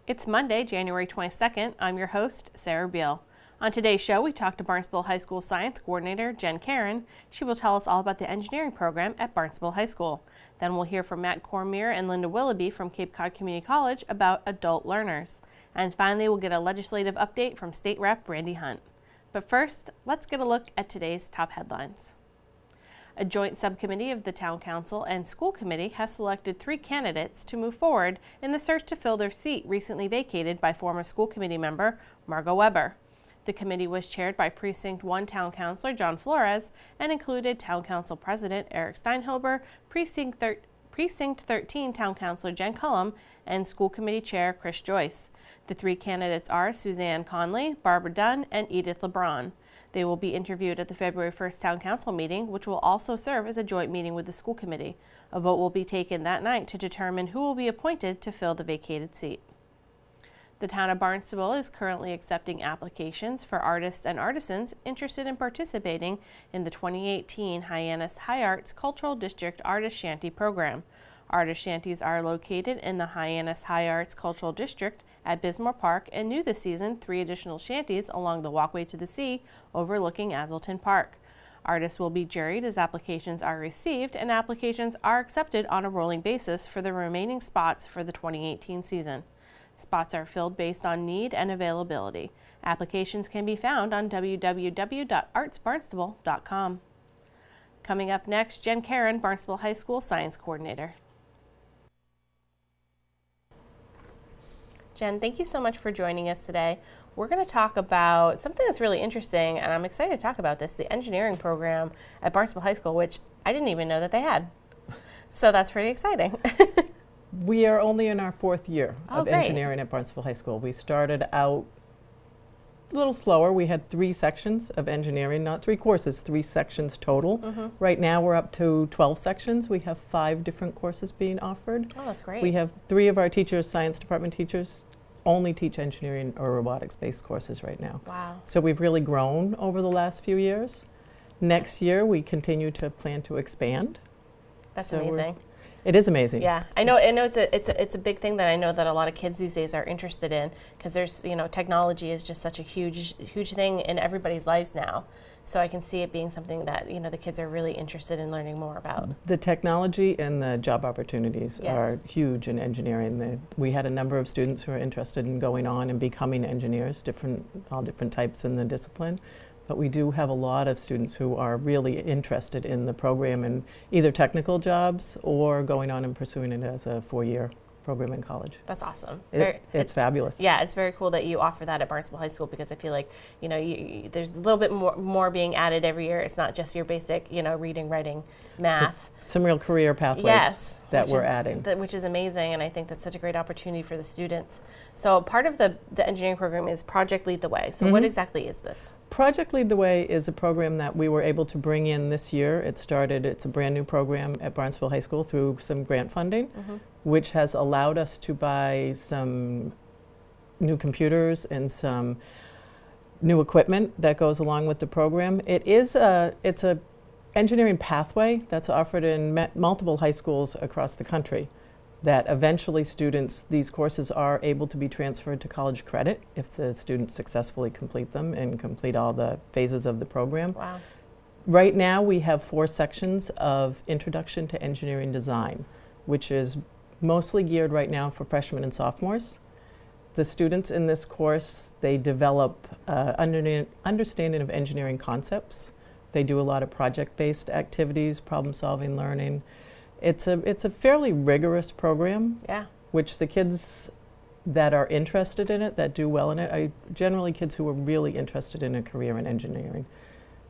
It's Monday, January 22nd. I'm your host, Sarah Beal. On today's show, we talked to Barnstable High School Science Coordinator Jen Karen. She will tell us all about the engineering program at Barnstable High School. Then we'll hear from Matt Cormier and Linda Willoughby from Cape Cod Community College about adult learners. And finally, we'll get a legislative update from State Rep Brandy Hunt. But first, let's get a look at today's top headlines. A joint subcommittee of the Town Council and School Committee has selected 3 candidates to move forward in the search to fill their seat recently vacated by former school committee member Margot Weber. The committee was chaired by Precinct 1 Town Councilor John Flores and included Town Council President Eric Steinhilber, Precinct 13 Town Councilor Jen Cullum, and School Committee Chair Chris Joyce. The 3 candidates are Suzanne Conley, Barbara Dunn, and Edith LeBron. They will be interviewed at the February 1st Town Council meeting, which will also serve as a joint meeting with the school committee. A vote will be taken that night to determine who will be appointed to fill the vacated seat. The town of Barnstable is currently accepting applications for artists and artisans interested in participating in the 2018 Hyannis High Arts Cultural District Artist Shanty Program. Artist shanties are located in the Hyannis High Arts Cultural District at Bismore Park, and new this season, 3 additional shanties along the Walkway to the Sea overlooking Azleton Park. Artists will be juried as applications are received, and applications are accepted on a rolling basis for the remaining spots for the 2018 season. Spots are filled based on need and availability. Applications can be found on www.artsbarnstable.com. Coming up next, Jen Karen, Barnstable High School Science Coordinator. Jen, thank you so much for joining us today. We're going to talk about something that's really interesting, and I'm excited to talk about this, the engineering program at Barnstable High School, which I didn't even know that they had. So that's pretty exciting. We are only in our 4th year of great. engineering at Barnstable High School. We started out a little slower. We had 3 sections of engineering, not 3 courses, 3 sections total. Right now we're up to 12 sections. We have 5 different courses being offered. Oh, that's great. We have 3 of our teachers, science department teachers, only teach engineering or robotics-based courses right now. Wow. So we've really grown over the last few years. Next year we continue to plan to expand. That's So amazing. It is amazing. Yeah, I know it's a big thing that I know that a lot of kids these days are interested in, because there's, technology is just such a huge thing in everybody's lives now. So I can see it being something that, the kids are really interested in learning more about. The technology and the job opportunities Yes. are huge in engineering. We had a number of students who are interested in going on and becoming engineers, all different types in the discipline. But we do have a lot of students who are really interested in the program and either technical jobs or going on and pursuing it as a 4-year program in college. That's awesome. It's fabulous. Yeah, it's very cool that you offer that at Barnstable High School, because I feel like, there's a little bit more being added every year. It's not just your basic, reading, writing, math. Some real career pathways Yes, that we're adding. Which is amazing, and I think that's such a great opportunity for the students. So part of the engineering program is Project Lead the Way. So what exactly is this? Project Lead the Way is a program that we were able to bring in this year. It's a brand new program at Barnstable High School through some grant funding, which has allowed us to buy some new computers and some new equipment that goes along with the program. It's a engineering pathway that's offered in multiple high schools across the country, that eventually these courses are able to be transferred to college credit if the students successfully complete them and complete all the phases of the program. Wow. Right now we have 4 sections of Introduction to Engineering Design, which is mostly geared right now for freshmen and sophomores. The students in this course, they develop understanding of engineering concepts. They do a lot of project-based activities, problem-solving learning. It's a fairly rigorous program, Yeah. which the kids that are interested in it, that do well in it, are generally kids who are really interested in a career in engineering.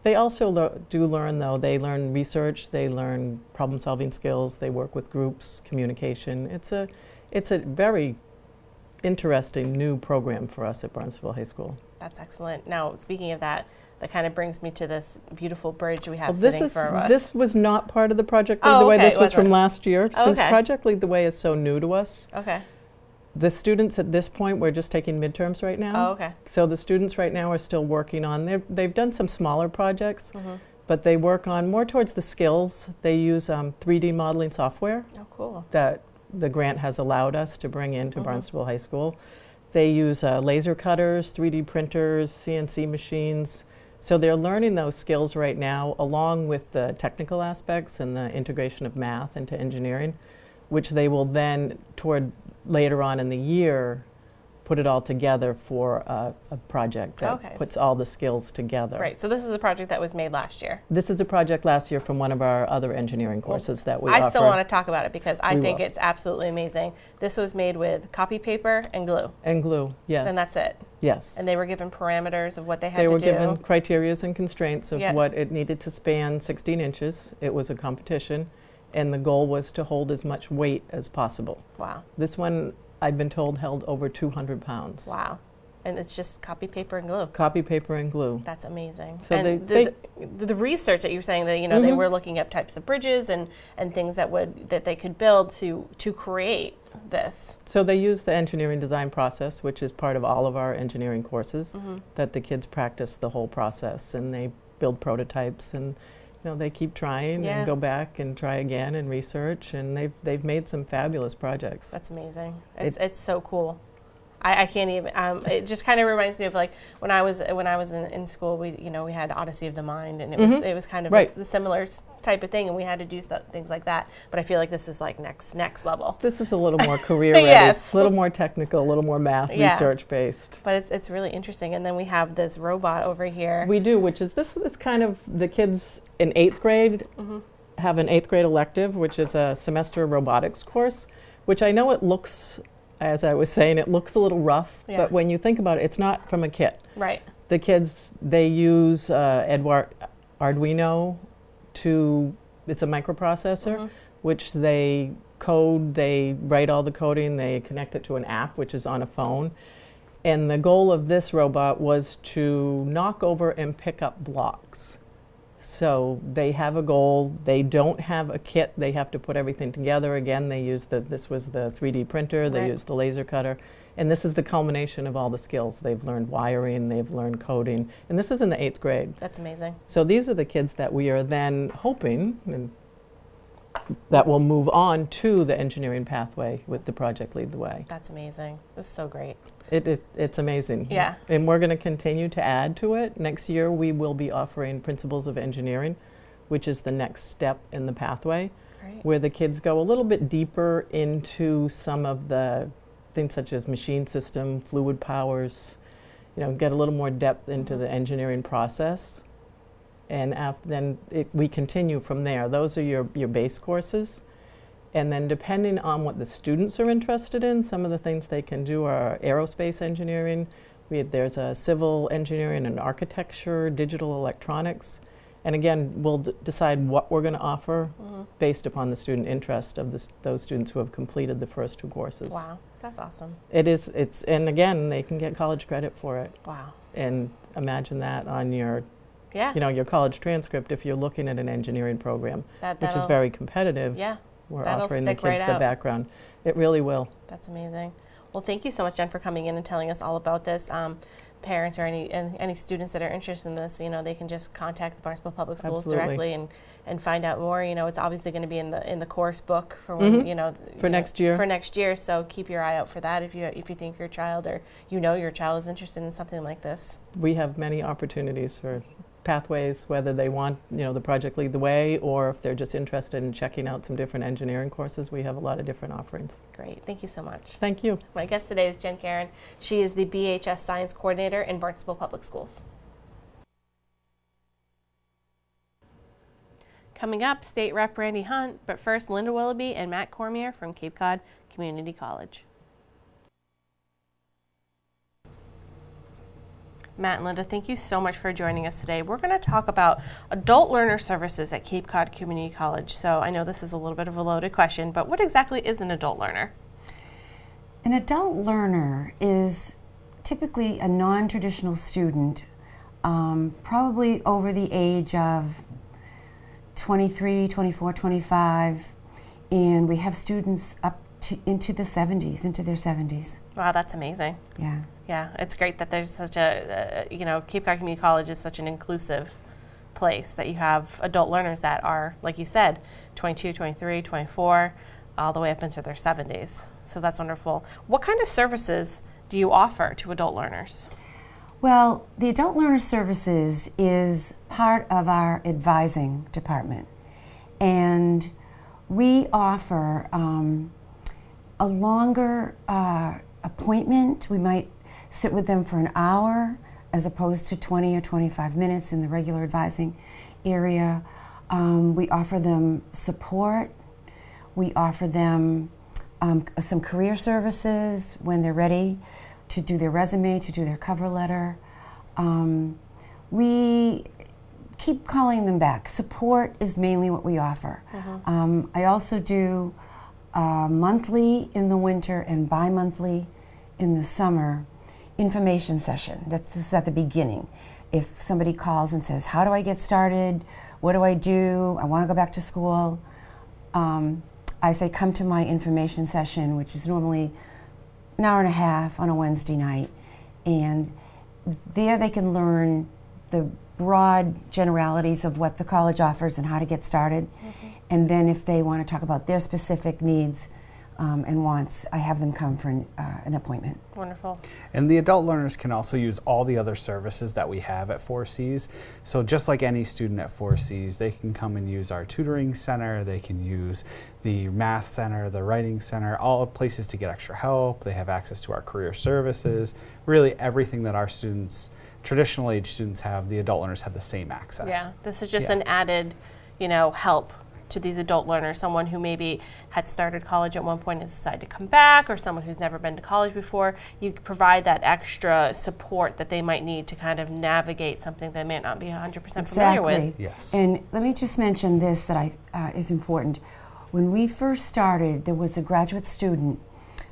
They also do learn, though. They learn research, they learn problem-solving skills, they work with groups, communication. It's a very interesting new program for us at Barnstable High School. That's excellent. Now, speaking of that kind of brings me to this beautiful bridge we have sitting in front of us. This was not part of the Project Lead the Way. This was from last year. Oh, Since okay. Project Lead the Way is so new to us, Okay. the students at this point, we're just taking midterms right now. Oh, okay. So the students right now are still working on, they've done some smaller projects, but they work on more towards the skills. They use 3D modeling software Oh, cool. that the grant has allowed us to bring into Barnstable High School. They use laser cutters, 3D printers, CNC machines. So they're learning those skills right now, along with the technical aspects and the integration of math into engineering, which they will then, toward later on in the year, put it all together for a project that puts all the skills together. Right, so this is a project that was made last year. This is a project last year from one of our other engineering courses that we offer. I still want to talk about it because I think it's absolutely amazing. This was made with copy paper and glue. And glue, yes. And that's it. Yes. And they were given parameters of what they had to do. They were given criterias and constraints of Yep. what it needed to span 16 inches. It was a competition, and the goal was to hold as much weight as possible. Wow. This one, I've been told, held over 200 pounds. Wow. And it's just copy paper and glue. Copy paper and glue. That's amazing. So and the research that you were saying that, you know, they were looking at types of bridges and things that they could build to create this. So they use the engineering design process, which is part of all of our engineering courses, that the kids practice the whole process, and they build prototypes, and you know, they keep trying and go back and try again and research, and they've made some fabulous projects. That's amazing. It's so cool. I can't even. It just kind of reminds me of like when I was in school. We had Odyssey of the Mind, and it was kind of a similar type of thing, and we had to do things like that. But I feel like this is like next level. This is a little more career ready, yes. a little more technical, a little more math research based. But it's really interesting. And then we have this robot over here. We do, which is this is kind of the kids in 8th grade have an 8th grade elective, which is a semester robotics course, which I know it looks. As I was saying, it looks a little rough, but when you think about it, it's not from a kit. Right. The kids, they use Arduino it's a microprocessor, which they code, they write all the coding, they connect it to an app, which is on a phone. And the goal of this robot was to knock over and pick up blocks. So they have a goal. They don't have a kit. They have to put everything together. Again, they use this was the 3D printer. They used the laser cutter. And this is the culmination of all the skills. They've learned wiring. They've learned coding. And this is in the 8th grade. That's amazing. So these are the kids that we are then hoping that will move on to the engineering pathway with the Project Lead the Way. That's amazing. This is so great. It's amazing. Yeah. And we're going to continue to add to it. Next year we will be offering Principles of Engineering, which is the next step in the pathway, where the kids go a little bit deeper into some of the things such as machine system, fluid powers, get a little more depth into the engineering process. And then we continue from there. Those are your base courses. And then depending on what the students are interested in, some of the things they can do are aerospace engineering. There's a civil engineering and architecture, digital electronics. And again, we'll decide what we're going to offer based upon the student interest of those students who have completed the first 2 courses. Wow, that's awesome. And again, they can get college credit for it. Wow. And imagine that on your your college transcript if you're looking at an engineering program, which is very competitive. Yeah. We're offering the kids the background. It really will. That's amazing. Well, thank you so much, Jen, for coming in and telling us all about this. Parents or any students that are interested in this, they can just contact the Barnstable Public Schools directly and find out more. It's obviously going to be in the course book for when for next year. For next year, so keep your eye out for that if you think your child or your child is interested in something like this. We have many opportunities for pathways, whether they want the Project Lead the Way or if they're just interested in checking out some different engineering courses. We have a lot of different offerings. Great, thank you so much. Thank you. My guest today is Jen Karen. She is the BHS Science Coordinator in Barnstable Public Schools. Coming up, State Rep Randy Hunt, but first Linda Willoughby and Matt Cormier from Cape Cod Community College. Matt and Linda, thank you so much for joining us today. We're going to talk about adult learner services at Cape Cod Community College. So I know this is a little bit of a loaded question, but what exactly is an adult learner? An adult learner is typically a non-traditional student, probably over the age of 23, 24, 25, and we have students up into their 70s. Wow, that's amazing. Yeah. Yeah, it's great that there's such a, Cape Cod Community College is such an inclusive place that you have adult learners that are, like you said, 22, 23, 24, all the way up into their 70s. So that's wonderful. What kind of services do you offer to adult learners? Well, the Adult Learner Services is part of our advising department, and we offer a longer appointment. We might sit with them for an hour as opposed to 20 or 25 minutes in the regular advising area. We offer them support. We offer them some career services when they're ready to do their resume, to do their cover letter. We keep calling them back. Support is mainly what we offer. I also do monthly in the winter and bi-monthly in the summer information session. This is at the beginning. If somebody calls and says, how do I get started? What do I do? I want to go back to school. I say, come to my information session, which is normally an hour and a half on a Wednesday night. And there they can learn the broad generalities of what the college offers and how to get started. And then if they want to talk about their specific needs and wants, I have them come for an appointment. Wonderful. And the adult learners can also use all the other services that we have at 4Cs. So just like any student at 4Cs, they can come and use our tutoring center, they can use the math center, the writing center, all places to get extra help. They have access to our career services. Really everything that our students, traditional age students have, the adult learners have the same access. Yeah, this is just an added, help to these adult learners, someone who maybe had started college at one point and decided to come back, or someone who's never been to college before. You provide that extra support that they might need to kind of navigate something they may not be 100% familiar with. Yes. And let me just mention this that is important. When we first started, there was a graduate student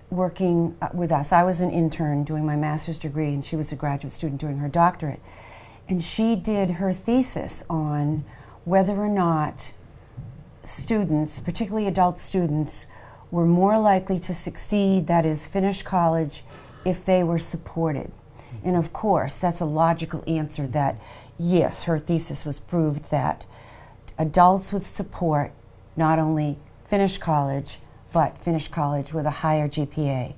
working with us. I was an intern doing my master's degree, and she was a graduate student doing her doctorate. And she did her thesis on whether or not students, particularly adult students, were more likely to succeed, that is, finish college, if they were supported. And of course, that's a logical answer that, yes, her thesis was proved that adults with support not only finish college, but finish college with a higher GPA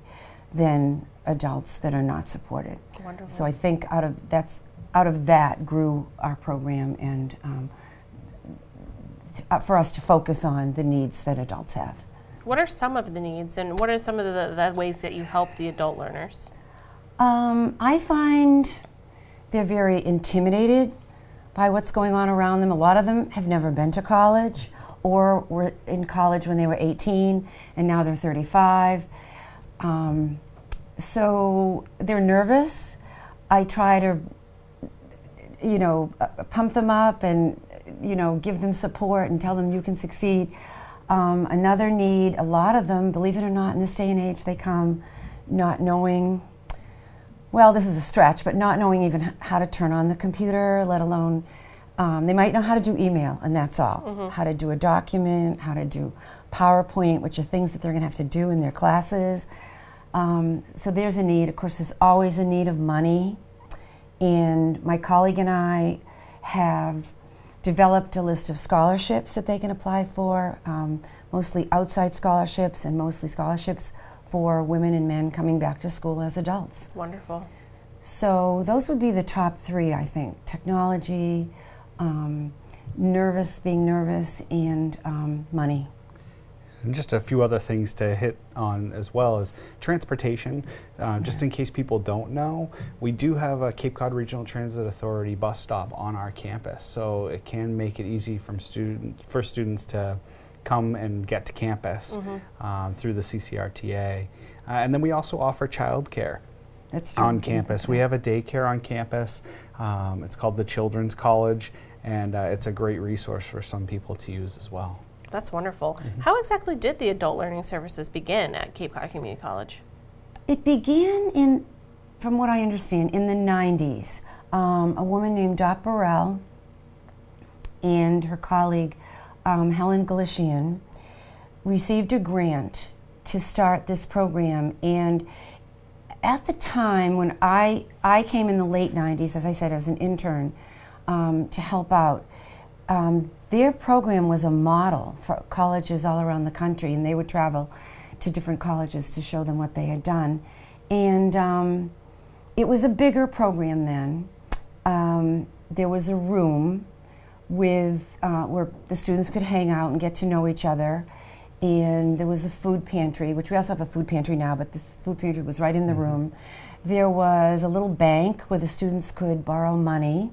than adults that are not supported. Wonderful. So I think out of that grew our program, and for us to focus on the needs that adults have. What are some of the needs, and what are some of the ways that you help the adult learners? I find they're very intimidated by what's going on around them. A lot of them have never been to college, or were in college when they were 18 and now they're 35. So they're nervous. I try to, pump them up and give them support and tell them you can succeed. Another need, a lot of them, believe it or not, in this day and age, they come not knowing, well, this is a stretch, but not knowing even how to turn on the computer, let alone, they might know how to do email, and that's all. How to do a document, how to do PowerPoint, which are things that they're going to have to do in their classes. So there's a need. Of course, there's always a need of money. And my colleague and I have developed a list of scholarships that they can apply for, mostly outside scholarships and mostly scholarships for women and men coming back to school as adults. Wonderful. So those would be the top three, I think. Technology, being nervous, and money. And just a few other things to hit on as well as transportation. Just in case people don't know, we do have a Cape Cod Regional Transit Authority bus stop on our campus, so it can make it easy for students to come and get to campus through the CCRTA. And then we also offer childcare on campus. We have a daycare on campus. It's called the Children's College, and it's a great resource for some people to use as well. That's wonderful. How exactly did the adult learning services begin at Cape Cod Community College? It began from what I understand, in the 90s. A woman named Dot Burrell and her colleague, Helen Galician, received a grant to start this program. And at the time when I came in the late 90s, as I said, as an intern, to help out, their program was a model for colleges all around the country, and they would travel to different colleges to show them what they had done. And it was a bigger program then. There was a room with where the students could hang out and get to know each other. And there was a food pantry, which we also have a food pantry now, but this food pantry was right in the room. There was a little bank where the students could borrow money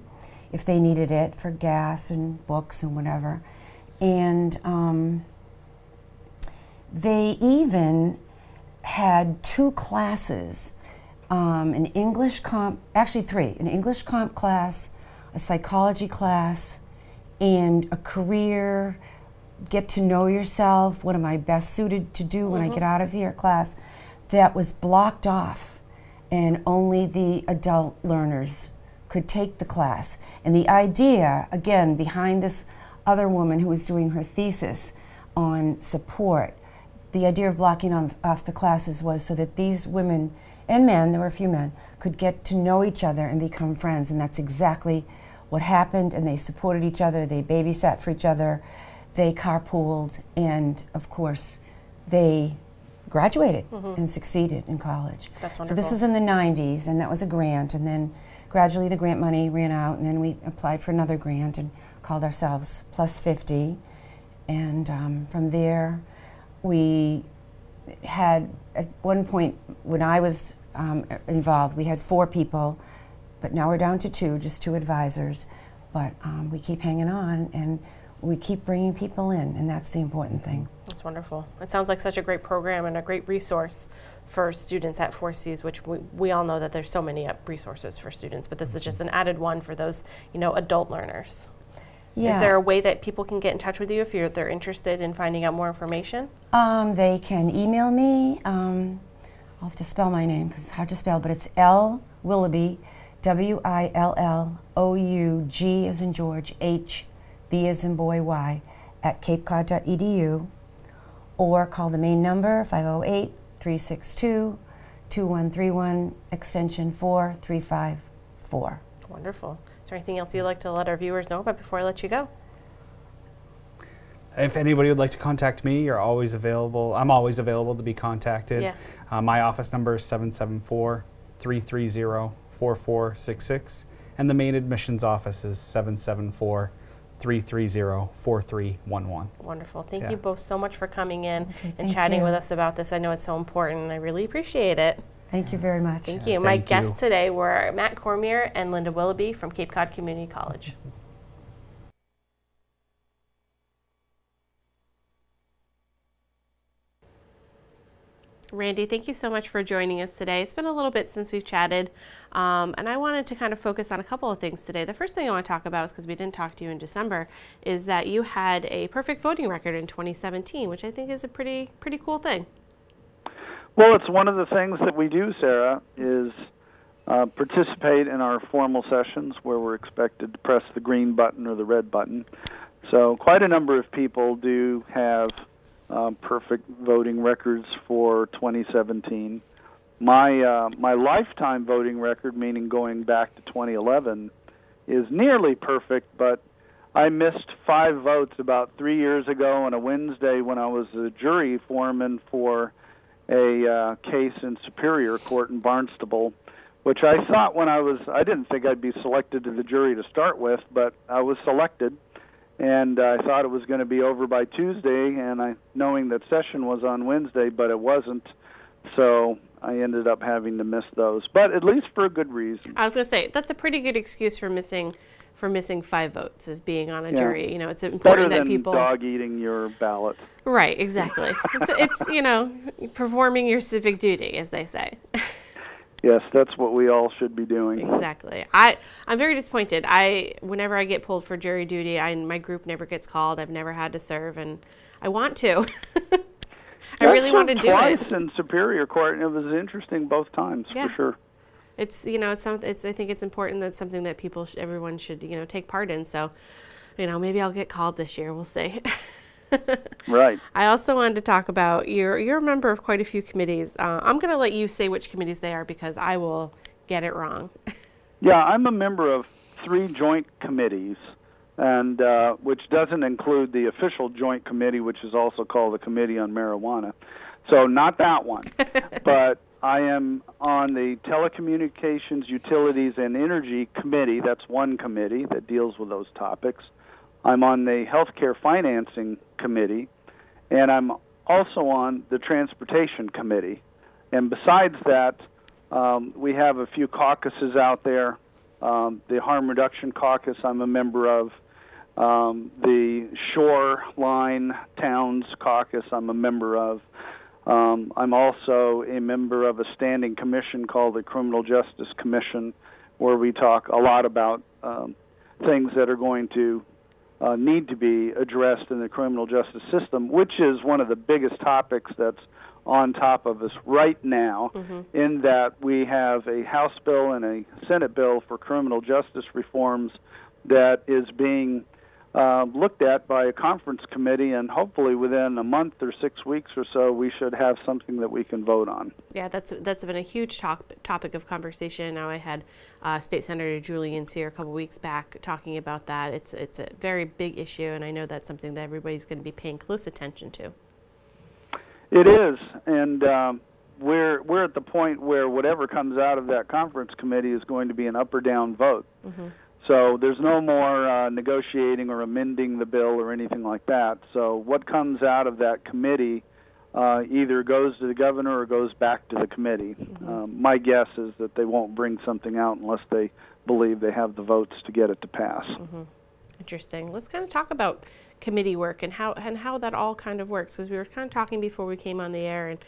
if they needed it for gas and books and whatever. And they even had 2 classes, an English comp, actually 3, an English comp class, a psychology class, and a career, get to know yourself, what am I best suited to do when I get out of here class, that was blocked off, and only the adult learners could take the class. And the idea, again, behind this other woman who was doing her thesis on support, the idea of blocking off the classes was so that these women and men, there were a few men, could get to know each other and become friends. And that's exactly what happened, and they supported each other, they babysat for each other, they carpooled, and of course they graduated and succeeded in college. That's wonderful. So this was in the 90s, and that was a grant, and then gradually the grant money ran out, and then we applied for another grant and called ourselves Plus 50. And from there we had, at one point when I was involved, we had 4 people, but now we're down to 2, just 2 advisors. But we keep hanging on, and we keep bringing people in, and that's the important thing. That's wonderful. It sounds like such a great program and a great resource for students at 4Cs, which we all know that there's so many resources for students, but this is just an added one for those, adult learnhave Yeah. Is there a way that people can get in touch with you if they're interested in finding out more information? They can email me. I'll have to spell my name because it's hard to spell, but it's L. Willoughby, WILLOUG as in George, B as in boy, Y, at capecod.edu, or call the main number, 508-362-2131, extension 4354. Wonderful. Is there anything else you'd like to let our viewers know about before I let you go? If anybody would like to contact me, you're always available. I'm always available to be contacted. Yeah. My office number is 774-330-4466, and the main admissions office is 774-330-4311. Wonderful. Thank Yeah. you both so much for coming in and thank chatting you. with us about this. I know it's so important, and I really appreciate it. Thank you very much. Thank you. My Thank guests you. today were Matt Cormier and Linda Willoughby from Cape Cod Community College. Randy, thank you so much for joining us today. It's been a little bit since we've chatted, and I wanted to kind of focus on a couple of things today. The first thing I want to talk about is, because we didn't talk to you in December, is that you had a perfect voting record in 2017, which I think is a pretty cool thing. Well, it's one of the things that we do, Sarah, is participate in our formal sessions where we're expected to press the green button or the red button. So quite a number of people do have perfect voting records for 2017. My lifetime voting record, meaning going back to 2011, is nearly perfect, but I missed 5 votes about 3 years ago on a Wednesday when I was a jury foreman for a case in Superior Court in Barnstable, which I thought I didn't think I'd be selected to the jury to start with, but I was selected, and I thought it was going to be over by Tuesday, and knowing that session was on Wednesday, but it wasn't, so I ended up having to miss those, but at least for a good reason. I was going to say, that's a pretty good excuse for missing 5 votes, as being on a jury. It's important that people... Better than dog eating your ballot. Right, exactly. It's performing your civic duty, as they say. Yes, that's what we all should be doing. Exactly. I'm very disappointed. Whenever I get pulled for jury duty, my group never gets called. I've never had to serve, and I want to. I really want to do it. Twice in Superior Court, and it was interesting both times, for sure. It's I think it's important. That's something that everyone should take part in. So, maybe I'll get called this year. We'll see. Right. I also wanted to talk about you're a member of quite a few committees. I'm going to let you say which committees they are because I will get it wrong. Yeah, I'm a member of 3 joint committees, and which doesn't include the official joint committee, which is also called the Committee on Marijuana. So not that one. But I am on the Telecommunications, Utilities, and Energy Committee. That's one committee that deals with those topics. I'm on the Healthcare Financing Committee, and I'm also on the Transportation Committee. And besides that, we have a few caucuses out there. The Harm Reduction Caucus I'm a member of. The Shoreline Towns Caucus I'm a member of. I'm also a member of a standing commission called the Criminal Justice Commission, where we talk a lot about things that are going to need to be addressed in the criminal justice system, which is one of the biggest topics that's on top of us right now, in that we have a House bill and a Senate bill for criminal justice reforms that is being looked at by a conference committee, and hopefully within a month or 6 weeks or so, we should have something that we can vote on. Yeah, that's been a huge topic of conversation. Now, I had State Senator Julian Sear a couple weeks back talking about that. It's a very big issue, and I know that's something that everybody's going to be paying close attention to. It is, and we're at the point where whatever comes out of that conference committee is going to be an up or down vote. So there's no more negotiating or amending the bill or anything like that. So what comes out of that committee either goes to the governor or goes back to the committee. My guess is that they won't bring something out unless they believe they have the votes to get it to pass. Interesting. Let's kind of talk about committee work and how that all kind of works, because we were kind of talking before we came on the air and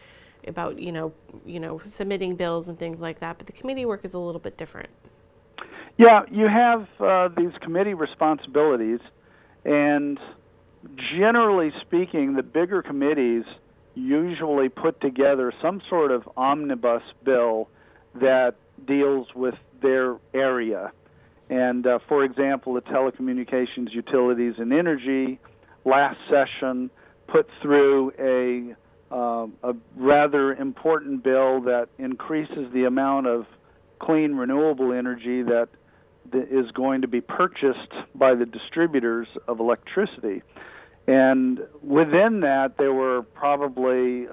about you know submitting bills and things like that, but the committee work is a little bit different. Yeah, you have these committee responsibilities, and generally speaking, the bigger committees usually put together some sort of omnibus bill that deals with their area. And for example, the Telecommunications, Utilities, and Energy last session put through a rather important bill that increases the amount of clean renewable energy that is going to be purchased by the distributors of electricity. And within that, there were probably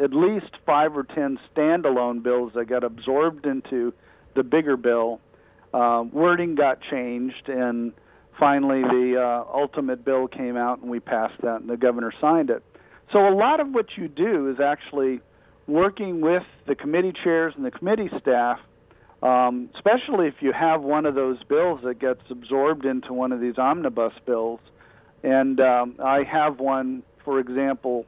at least 5 or 10 standalone bills that got absorbed into the bigger bill. Wording got changed, and finally the ultimate bill came out, and we passed that, and the governor signed it. So a lot of what you do is actually working with the committee chairs and the committee staff, especially if you have one of those bills that gets absorbed into one of these omnibus bills. And I have one, for example,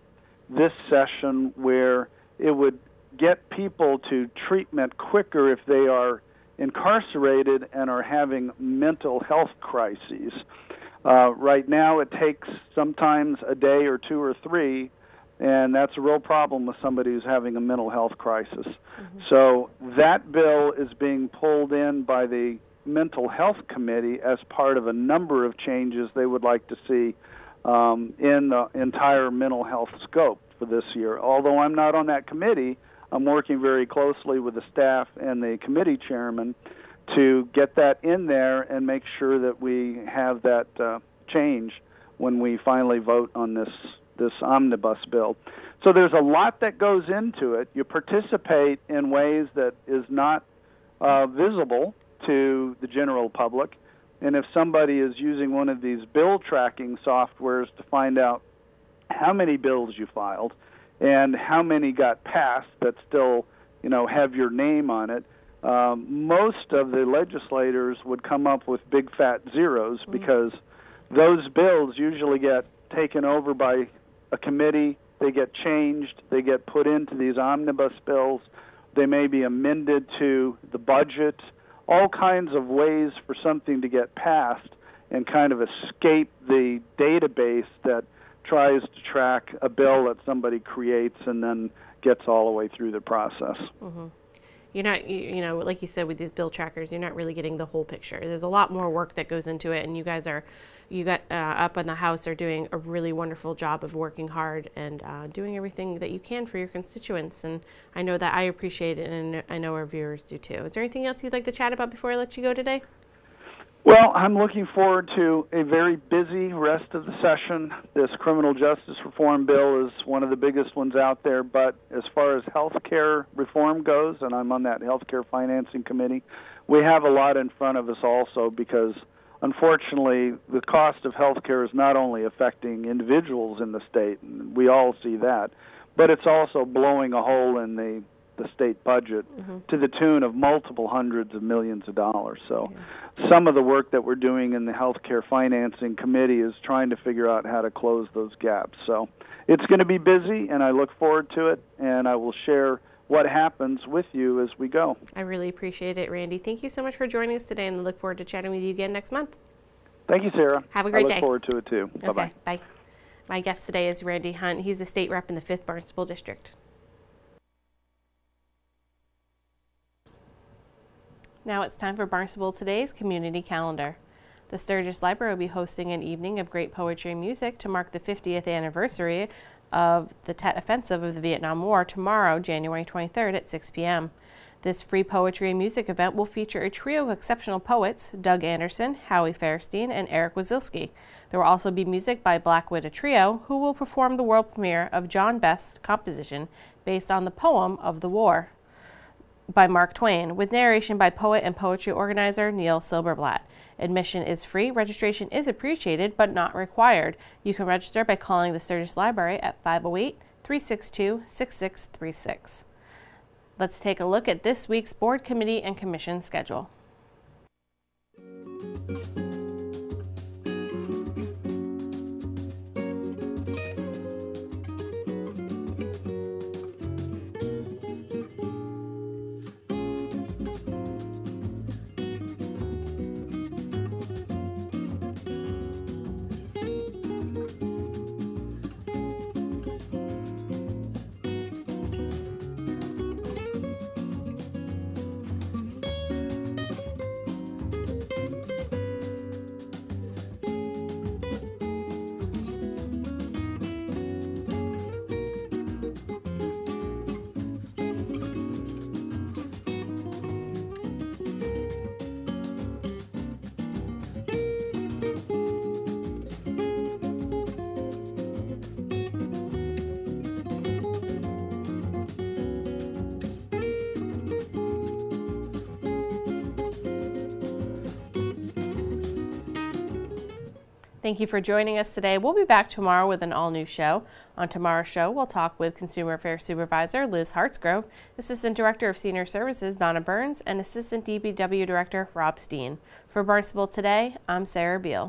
this session where it would get people to treatment quicker if they are incarcerated and are having mental health crises. Right now it takes sometimes a day or 2 or 3, and that's a real problem with somebody who's having a mental health crisis. So that bill is being pulled in by the Mental Health Committee as part of a number of changes they would like to see in the entire mental health scope for this year. Although I'm not on that committee, I'm working very closely with the staff and the committee chairman to get that in there and make sure that we have that change when we finally vote on this omnibus bill. So there's a lot that goes into it. You participate in ways that is not visible to the general public. And if somebody is using one of these bill tracking softwares to find out how many bills you filed and how many got passed that still, have your name on it, most of the legislators would come up with big fat zeros because those bills usually get taken over by a committee, they get changed, they get put into these omnibus bills, they may be amended to the budget, all kinds of ways for something to get passed and kind of escape the database that tries to track a bill that somebody creates and then gets all the way through the process. You're not, like you said, with these bill trackers, you're not really getting the whole picture. There's a lot more work that goes into it, and you guys up in the House are doing a really wonderful job of working hard and doing everything that you can for your constituents. And I know that I appreciate it, and I know our viewers do too. Is there anything else you'd like to chat about before I let you go today? Well, I'm looking forward to a very busy rest of the session. This criminal justice reform bill is one of the biggest ones out there, but as far as health care reform goes, and I'm on that health care financing committee, we have a lot in front of us also because, unfortunately, the cost of health care is not only affecting individuals in the state, and we all see that, but it's also blowing a hole in the state budget to the tune of multiple hundreds of millions of dollars. So some of the work that we're doing in the healthcare financing committee is trying to figure out how to close those gaps. So it's going to be busy, and I look forward to it, and I will share what happens with you as we go. I really appreciate it, Randy. Thank you so much for joining us today, and I look forward to chatting with you again next month. Thank you, Sarah. Have a great day. I look forward to it, too. Okay, Bye-bye. bye. My guest today is Randy Hunt. He's the state rep in the 5th Barnstable District. Now it's time for Barnstable Today's community calendar. The Sturgis Library will be hosting an evening of great poetry and music to mark the 50th anniversary of the Tet Offensive of the Vietnam War tomorrow, January 23rd at 6 p.m. This free poetry and music event will feature a trio of exceptional poets, Doug Anderson, Howie Fairstein, and Eric Wazilski. There will also be music by Black Widow Trio, who will perform the world premiere of John Best's composition based on the poem of the war by Mark Twain, with narration by poet and poetry organizer Neil Silberblatt. Admission is free. Registration is appreciated but not required. You can register by calling the Sturgis Library at 508-362-6636. Let's take a look at this week's board, committee, and commission schedule. Thank you for joining us today. We'll be back tomorrow with an all-new show. On tomorrow's show, we'll talk with Consumer Affairs Supervisor Liz Hartsgrove, Assistant Director of Senior Services Donna Burns, and Assistant DBW Director Rob Steen. For Barnstable Today, I'm Sarah Beal.